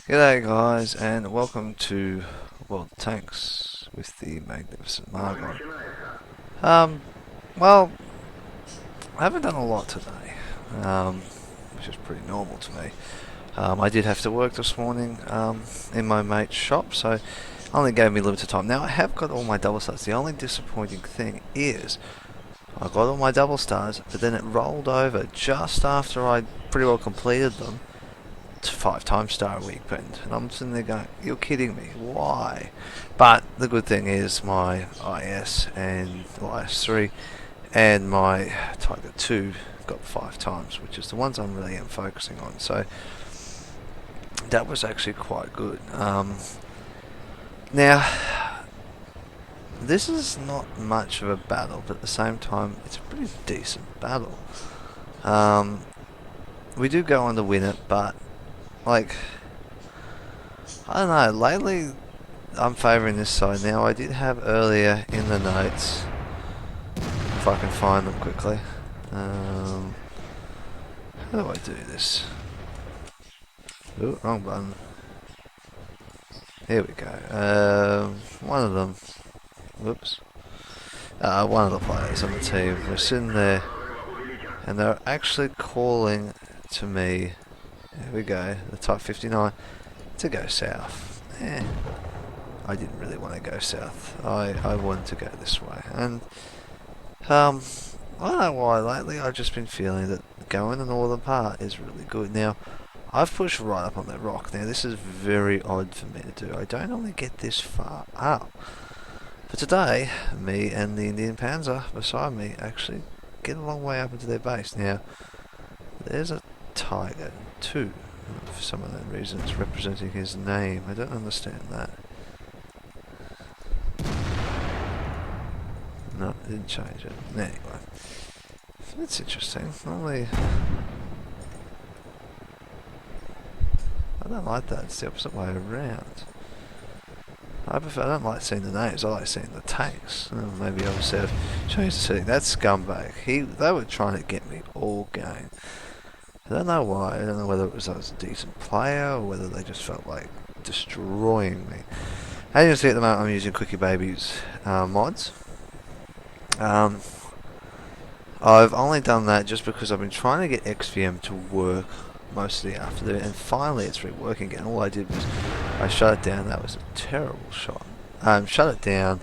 G'day guys, and welcome to World of Tanks with the Magnificent Margon. Um, well, I haven't done a lot today, which is pretty normal to me. I did have to work this morning in my mate's shop, so only gave me limited time. Now I have got all my double stars. The only disappointing thing is I got all my double stars, but then it rolled over just after I pretty well completed them. 5 times star a weekend, and I'm sitting there going, you're kidding me, why? But the good thing is my IS and is3 and my Tiger 2 got 5 times, which is the ones I'm really focusing on, so that was actually quite good. Now this is not much of a battle, but at the same time it's a pretty decent battle. We do go on to win it, but like, I don't know, lately I'm favouring this side. Now I did have earlier in the notes, if I can find them quickly, how do I do this? Ooh, wrong button. Here we go. One of them, whoops, one of the players on the team was sitting there and they're actually calling to me. There we go, the Type 59, to go south. I didn't really want to go south. I wanted to go this way. And, I don't know why, lately I've just been feeling that going the northern part is really good. Now, I've pushed right up on that rock. Now, this is very odd for me to do. I don't normally get this far up. But today, me and the Indian Panzer beside me actually get a long way up into their base. Now, there's a Tiger 2. For some unknown reason, it's representing his name. I don't understand that. No, it didn't change it. Anyway, that's interesting. Normally, I don't like that. It's the opposite way around. I don't like seeing the names. I like seeing the tanks. Maybe I was have changed the setting. That scumbag. They were trying to get me all game. I don't know why. I don't know whether it was I was a decent player or whether they just felt like destroying me. As you can see at the moment, I'm using Quickie Baby's mods. I've only done that just because I've been trying to get XVM to work most of the afternoon, and finally it's reworking again. All I did was I shut it down. That was a terrible shot. Shut it down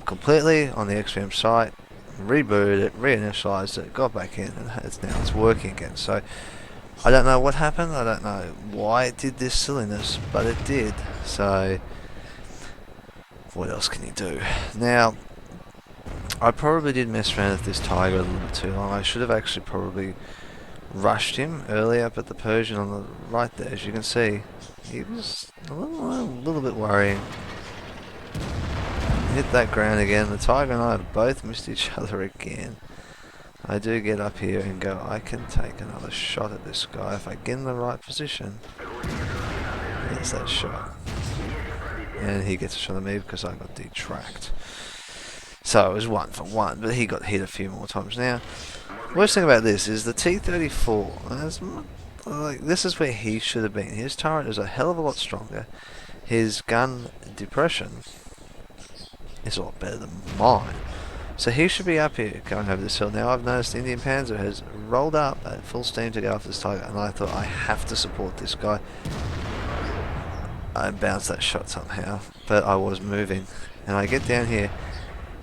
completely on the XVM site. Rebooted it, reinitialized it, got back in, and it's working again. So I don't know what happened. I don't know why it did this silliness, but it did. So what else can you do? Now, I probably did mess around with this Tiger a little bit too long. I should have actually probably rushed him earlier, but the Persian on the right there, as you can see, he was a little bit worrying. Hit that ground again. The Tiger and I have both missed each other again. I do get up here and go, I can take another shot at this guy if I get in the right position. There's that shot. And he gets a shot at me because I got detracked. So it was 1 for 1, but he got hit a few more times. Now, the worst thing about this is the T-34. This is where he should have been. His turret is a hell of a lot stronger. His gun depression is a lot better than mine. So he should be up here going over this hill. Now I've noticed the Indian Panzer has rolled up at full steam to go after this Tiger, and I thought I have to support this guy. I bounced that shot somehow, but I was moving, and I get down here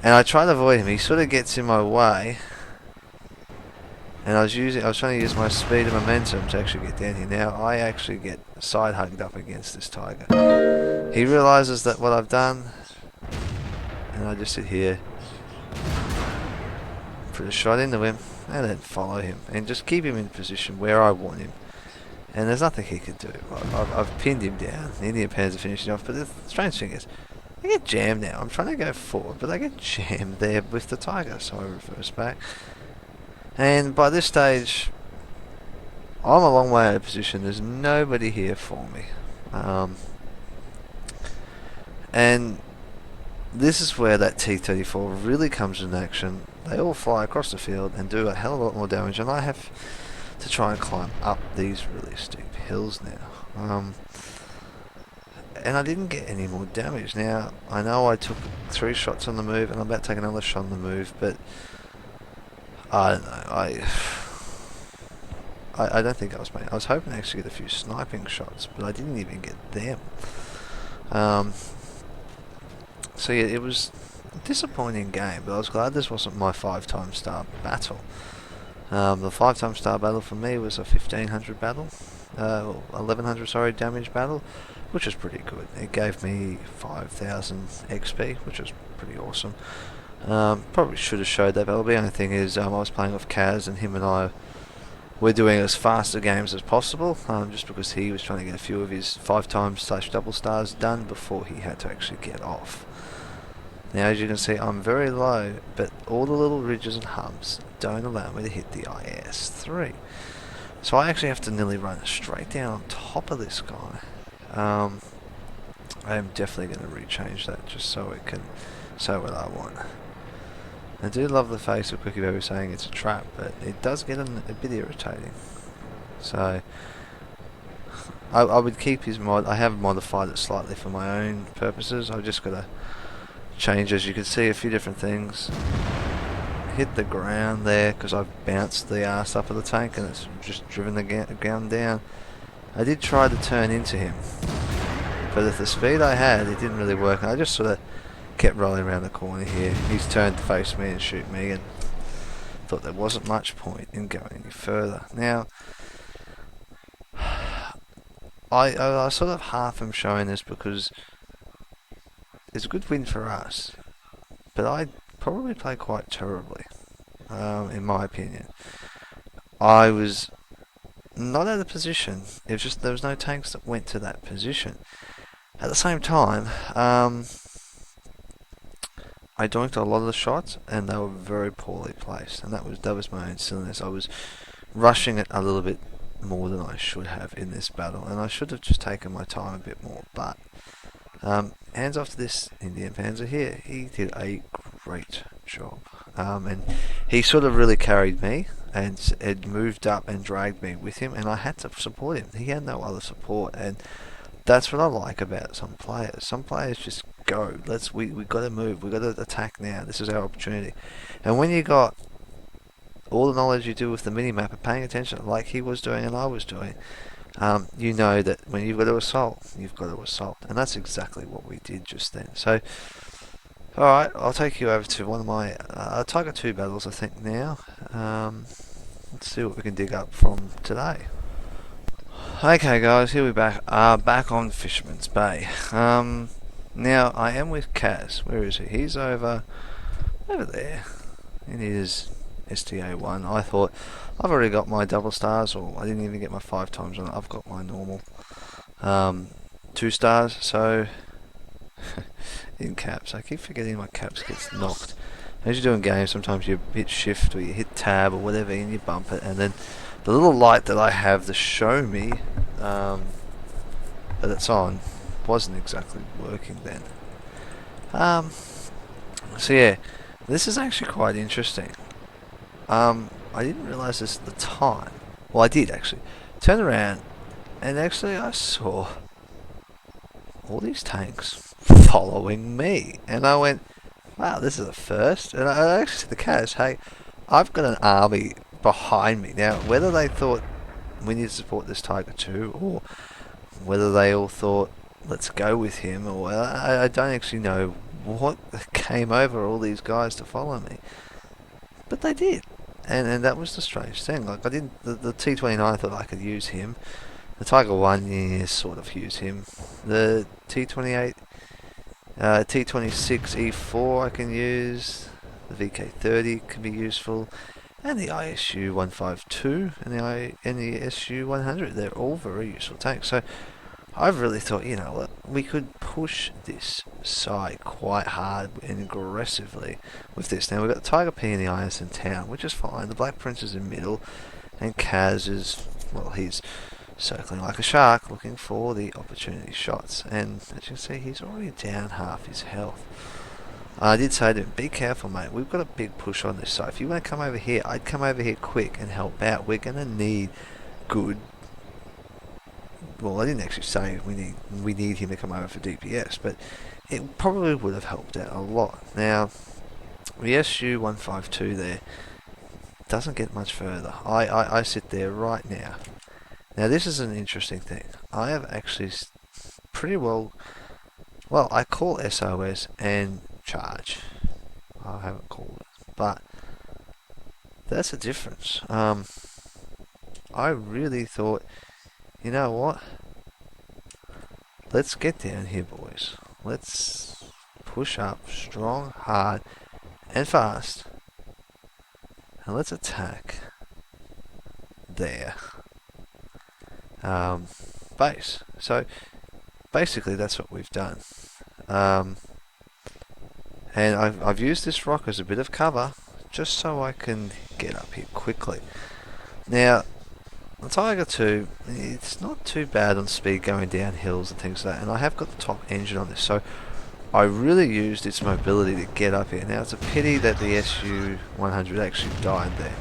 and I try to avoid him. He sort of gets in my way, and I was trying to use my speed and momentum to actually get down here. Now I actually get side hugged up against this Tiger. He realizes that what I've done, and I just sit here, put a shot into him, and then follow him, and just keep him in position where I want him. And there's nothing he can do. I've pinned him down. The Indian Panzer finishing off, but the strange thing is, I get jammed now. I'm trying to go forward, but I get jammed there with the Tiger, so I reverse back. And by this stage, I'm a long way out of position. There's nobody here for me. And this is where that T-34 really comes in action. They all fly across the field and do a hell of a lot more damage, and I have to try and climb up these really steep hills now. And I didn't get any more damage. Now, I know I took 3 shots on the move, and I'm about to take another shot on the move, but I don't know. I don't think I was paying. I was hoping to actually get a few sniping shots, but I didn't even get them. So yeah, it was a disappointing game, but I was glad this wasn't my 5-time star battle. The 5-time star battle for me was a 1500 battle, 1100 sorry, damage battle, which was pretty good. It gave me 5000 XP, which was pretty awesome. Probably should have showed that battle. The only thing is, I was playing with Kaz, and him and I were doing as faster games as possible, just because he was trying to get a few of his 5-time/double stars done before he had to actually get off. Now, as you can see, I'm very low, but all the little ridges and humps don't allow me to hit the is3. So I actually have to nearly run straight down on top of this guy. I am definitely going to rechange that just so it can say what I want. I do love the face of Quickie Baby saying it's a trap, but it does get a bit irritating. So I would keep his mod. I have modified it slightly for my own purposes. I've just got to change, as you can see, a few different things. Hit the ground there because I've bounced the arse up of the tank and it's just driven the ground down. I did try to turn into him, but at the speed I had, it didn't really work. And I just sort of kept rolling around the corner here. He's turned to face me and shoot me, and thought there wasn't much point in going any further. Now, I sort of half am showing this because it's a good win for us, but I probably played quite terribly, in my opinion. I was not out of position. It was just there was no tanks that went to that position. At the same time, I doinked a lot of the shots, and they were very poorly placed, and that was my own silliness. I was rushing it a little bit more than I should have in this battle, and I should have just taken my time a bit more. But hands off to this Indian Panzer here. He did a great job, and he sort of really carried me and moved up and dragged me with him, and I had to support him. He had no other support, and that's what I like about some players. Some players just go. We got to move. We got to attack now. This is our opportunity. And when you got all the knowledge you do with the mini map and paying attention, like he was doing and I was doing, you know that when you've got to assault, you've got to assault, and that's exactly what we did just then. So, all right, I'll take you over to one of my Tiger 2 battles, I think now. Let's see what we can dig up from today. Okay guys, here we're back on Fisherman's Bay. Now I am with Kaz. Where is he? He's over there in his STA1. I thought I've already got my double stars, or I didn't even get my 5 times on it. I've got my normal 2 stars. So in caps, I keep forgetting my caps gets knocked. As you do in games, sometimes you hit shift or you hit tab or whatever and you bump it, and then the little light that I have to show me that it's on wasn't exactly working then. So yeah, this is actually quite interesting. I didn't realise this at the time. Well, I did actually. Turn around, and actually I saw all these tanks following me, and I went, wow, this is a first. And I actually said to the Kaz, hey, I've got an army behind me. Now, whether they thought we need to support this Tiger 2, or whether they all thought let's go with him, or I don't actually know what came over all these guys to follow me, but they did, and that was the strange thing. Like, I didn't, the T29, I thought I could use him. The Tiger 1, yeah, sort of use him. The T28, T26 E4 I can use. The VK30 can be useful, and the ISU 152 and the SU 100. They're all very useful tanks. So I've really thought, you know what, we could push this side quite hard and aggressively with this. Now we've got the Tiger P and the IS in town, which is fine. The Black Prince is in middle, and Kaz is, well, he's circling like a shark looking for the opportunity shots, and as you can see, he's already down half his health. I did say to him, be careful, mate. We've got a big push on this, so if you want to come over here, I'd come over here quick and help out. We're going to need good... Well, I didn't actually say we need him to come over for DPS, but it probably would have helped out a lot. Now, the SU-152 there doesn't get much further. I sit there right now. Now, this is an interesting thing. I have actually pretty well... Well, I call SOS and charge. I haven't called it, but that's a difference. I really thought, you know what? Let's get down here, boys. Let's push up strong, hard, and fast. And let's attack there. Base. So, basically that's what we've done. And I've used this rock as a bit of cover, just so I can get up here quickly. Now, the Tiger 2, it's not too bad on speed going down hills and things like that, and I have got the top engine on this, so I really used its mobility to get up here. Now, it's a pity that the SU-100 actually died there.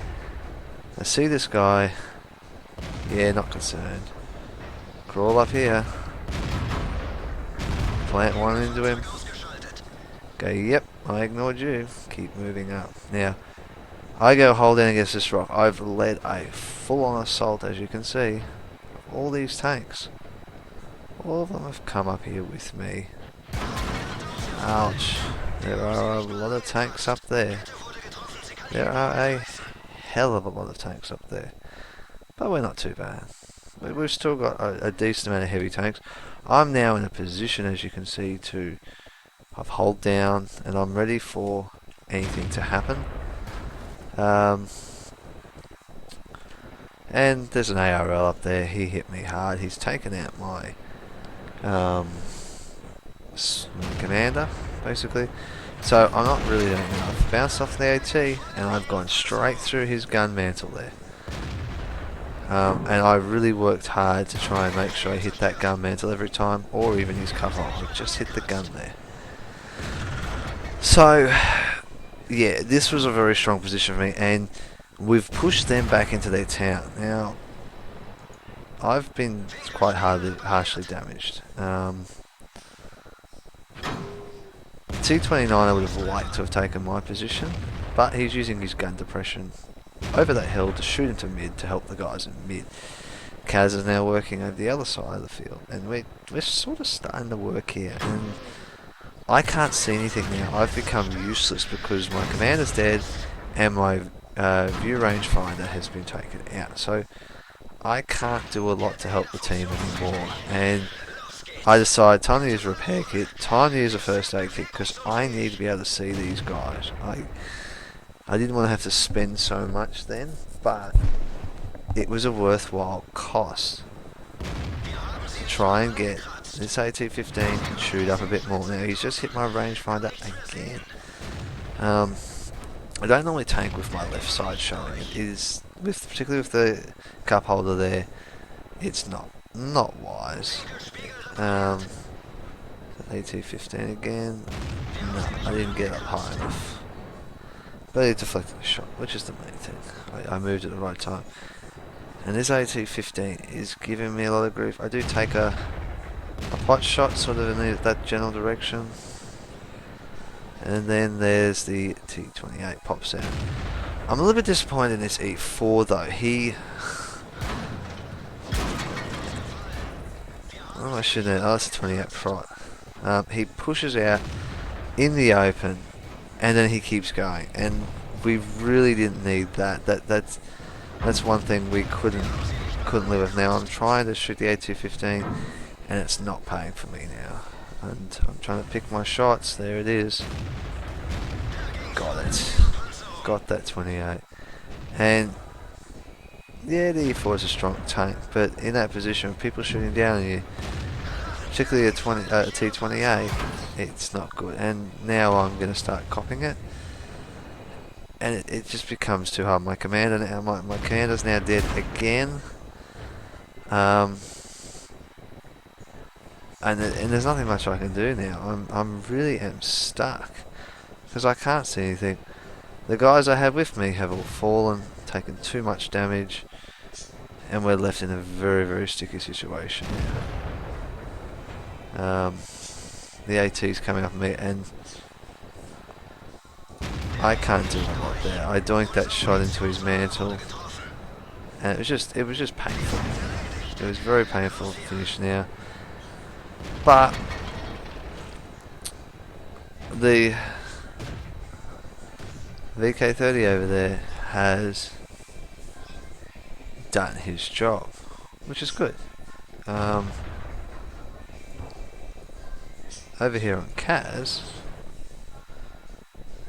I see this guy, yeah, not concerned. Crawl up here, plant one into him. Go, yep, I ignored you. Keep moving up. Now, I go hold down against this rock. I've led a full-on assault, as you can see. All these tanks. All of them have come up here with me. Ouch. There are a lot of tanks up there. There are a hell of a lot of tanks up there. But we're not too bad. We've still got a decent amount of heavy tanks. I'm now in a position, as you can see, to... I've hold down and I'm ready for anything to happen. And there's an ARL up there. He hit me hard. He's taken out my commander, basically. So I'm not really doing enough. I've bounced off the AT and I've gone straight through his gun mantle there. And I really worked hard to try and make sure I hit that gun mantle every time, or even his cover. I just hit the gun there. So, yeah, this was a very strong position for me, and we've pushed them back into their town. Now, I've been quite harshly damaged. T-29 I would have liked to have taken my position, but he's using his gun depression over that hill to shoot into mid to help the guys in mid. Kaz is now working over the other side of the field, and we're sort of starting to work here, and I can't see anything now. I've become useless because my commander's dead and my view rangefinder has been taken out. So I can't do a lot to help the team anymore. And I decided time to use a repair kit, time to use a first aid kit, because I need to be able to see these guys. I didn't want to have to spend so much then, but it was a worthwhile cost to try and get this AT-15 can shoot up a bit more. Now he's just hit my rangefinder again. I don't normally tank with my left side showing. It is, particularly with the cup holder there, it's not wise. AT-15 again. No, I didn't get up high enough. But he deflected the shot, which is the main thing. I moved at the right time. And this AT-15 is giving me a lot of grief. I do take a pot shot sort of in that general direction, and then there's the T-28 pops out. I'm a little bit disappointed in this E4 though. Oh, I shouldn't have. Oh, that's a 28 prot. He pushes out in the open, and then he keeps going, and we really didn't need that. That's one thing we couldn't live with. Now I'm trying to shoot the AT-15. And it's not paying for me now. And I'm trying to pick my shots. There it is. Got it. Got that 28. And yeah, the E4 is a strong tank, but in that position, with people shooting down on you, particularly a T-28, it's not good. And now I'm going to start copping it. And it just becomes too hard. My commander now, my commander's now dead again. And there's nothing much I can do now. I'm really am stuck. because I can't see anything. The guys I had with me have all fallen, taken too much damage, and we're left in a very, very sticky situation now. The AT's coming up on me, and I can't do a lot there. I doinked that shot into his mantle, and it was just painful. It was very painful to finish now. But the VK30 over there has done his job, which is good. Over here on Kaz,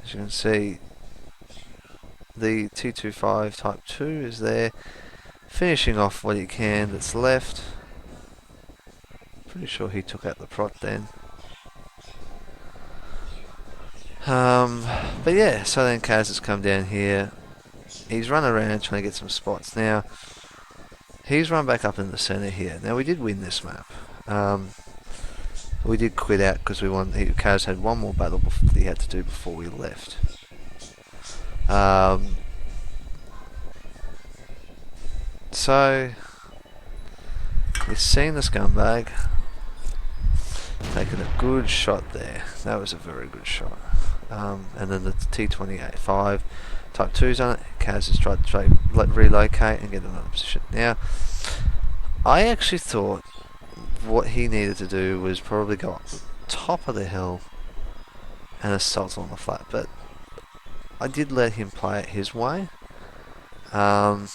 as you can see, the T25 Type 2 is there, finishing off what he can that's left. Pretty sure he took out the prot then. But yeah, so then Kaz has come down here. He's run around trying to get some spots. Now, he's run back up in the centre here. Now, we did win this map. We did quit out because we won. Kaz had one more battle that he had to do before we left. So, we've seen the scumbag taking a good shot there. That was a very good shot. And then the T28-5 Type 2's on it. Kaz has tried to relocate and get another position. Now, I actually thought what he needed to do was probably go up the top of the hill and assault on the flat, but I did let him play it his way. And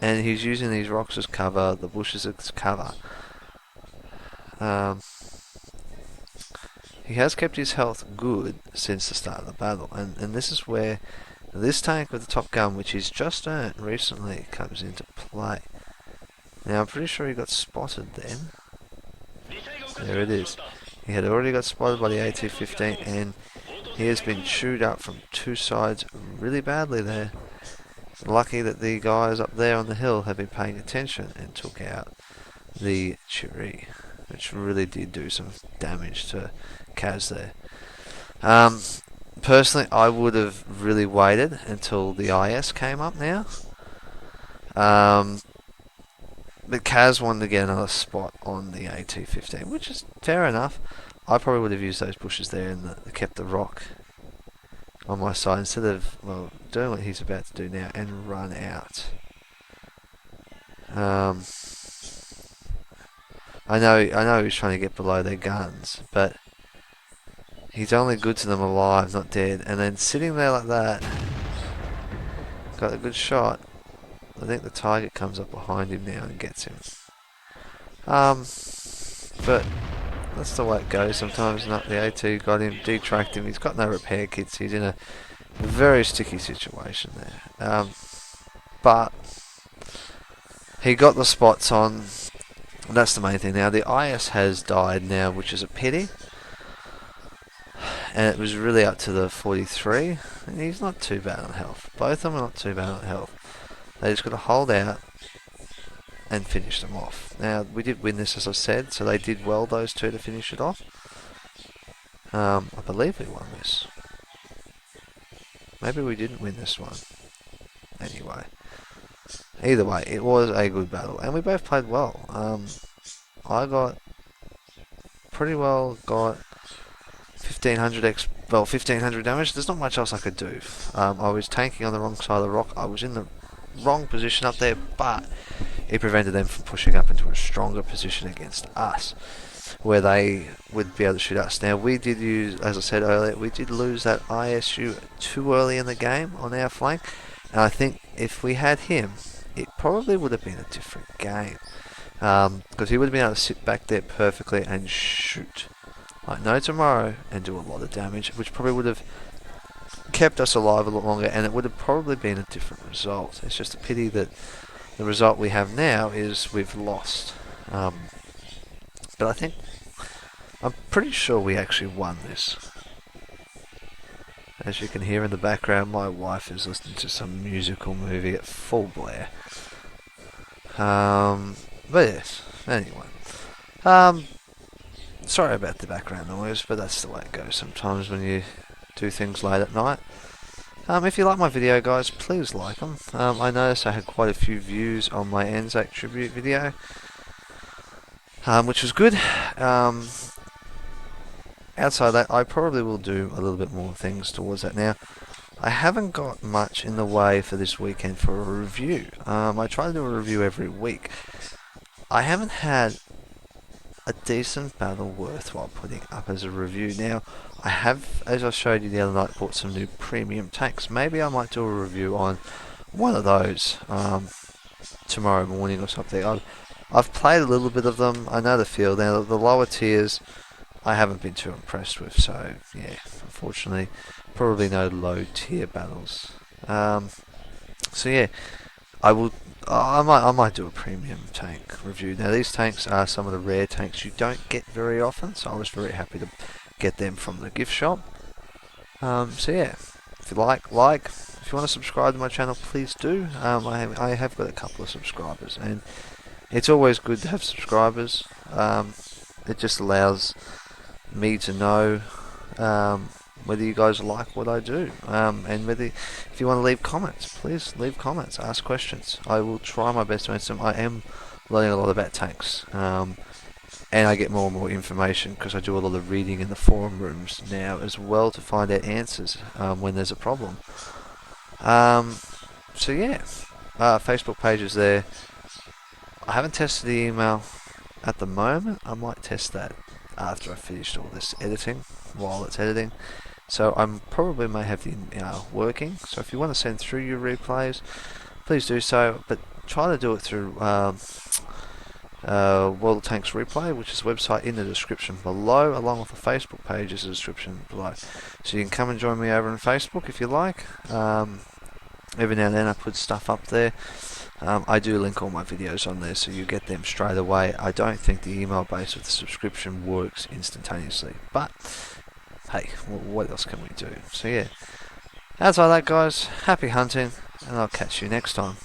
he's using these rocks as cover, the bushes as cover. He has kept his health good since the start of the battle, and this is where this tank with the top gun, which he's just earned recently, comes into play. Now, I'm pretty sure he got spotted then. There it is. He had already got spotted by the AT-15, and he has been chewed up from two sides really badly there. Lucky that the guys up there on the hill have been paying attention and took out the Chiri, which really did do some damage to Kaz there. Personally, I would have really waited until the IS came up now. But Kaz wanted to get another spot on the AT-15, which is fair enough. I probably would have used those bushes there and kept the rock on my side instead of, well, doing what he's about to do now and run out. I know he's trying to get below their guns, but he's only good to them alive, not dead. And then sitting there like that, got a good shot. I think the target comes up behind him now and gets him. But that's the way it goes. Sometimes not. The AT got him, detracked him. He's got no repair kits. He's in a very sticky situation there. But he got the spots on. That's the main thing. Now the IS has died now, which is a pity. And it was really up to the 43. And he's not too bad on health. Both of them are not too bad on health. They just got to hold out and finish them off. Now, we did win this, as I said, so they did well, those two, to finish it off. I believe we won this. Maybe we didn't win this one. Anyway. Either way, it was a good battle, and we both played well. I got pretty well, got 1500 damage. There's not much else I could do. I was tanking on the wrong side of the rock. I was in the wrong position up there, but it prevented them from pushing up into a stronger position against us, where they would be able to shoot us. Now, we did use, as I said earlier, we did lose that ISU too early in the game on our flank, and I think if we had him, it probably would have been a different game, because he would have been able to sit back there perfectly and shoot like no tomorrow and do a lot of damage, which probably would have kept us alive a lot longer, and it would have probably been a different result. It's just a pity that the result we have now is we've lost. But I'm pretty sure we actually won this. As you can hear in the background, my wife is listening to some musical movie at full blare. But yes, anyway. sorry about the background noise, but that's the way it goes sometimes when you do things late at night. If you like my video, guys, please like them. I noticed I had quite a few views on my Anzac tribute video, which was good. Outside that, I probably will do a little bit more things towards that now. I haven't got much in the way for this weekend for a review. I try to do a review every week. I haven't had a decent battle worthwhile putting up as a review. Now, I have, as I showed you the other night, bought some new premium tanks. Maybe I might do a review on one of those tomorrow morning or something. I've played a little bit of them. I know the feel. Now, the lower tiers, I haven't been too impressed with. So, yeah, unfortunately, probably no low tier battles. So yeah, I might do a premium tank review. Now these tanks are some of the rare tanks you don't get very often, so I was very happy to get them from the gift shop. So yeah, if you like, if you want to subscribe to my channel, please do. I have got a couple of subscribers, and it's always good to have subscribers. It just allows me to know whether you guys like what I do, and whether, if you want to leave comments, please leave comments, ask questions. I will try my best to answer them. I am learning a lot about tanks, and I get more and more information because I do a lot of reading in the forum rooms now as well to find out answers when there's a problem. So yeah, Facebook page is there. I haven't tested the email at the moment. I might test that after I finished all this editing, while it's editing. So I probably may have the working. So if you want to send through your replays, please do so. But try to do it through World of Tanks Replay, which is a website in the description below, along with the Facebook page is the description below. So you can come and join me over on Facebook if you like. Every now and then I put stuff up there. I do link all my videos on there, so you get them straight away. I don't think the email base with the subscription works instantaneously, but hey, what else can we do? So yeah, outside that, guys, happy hunting, and I'll catch you next time.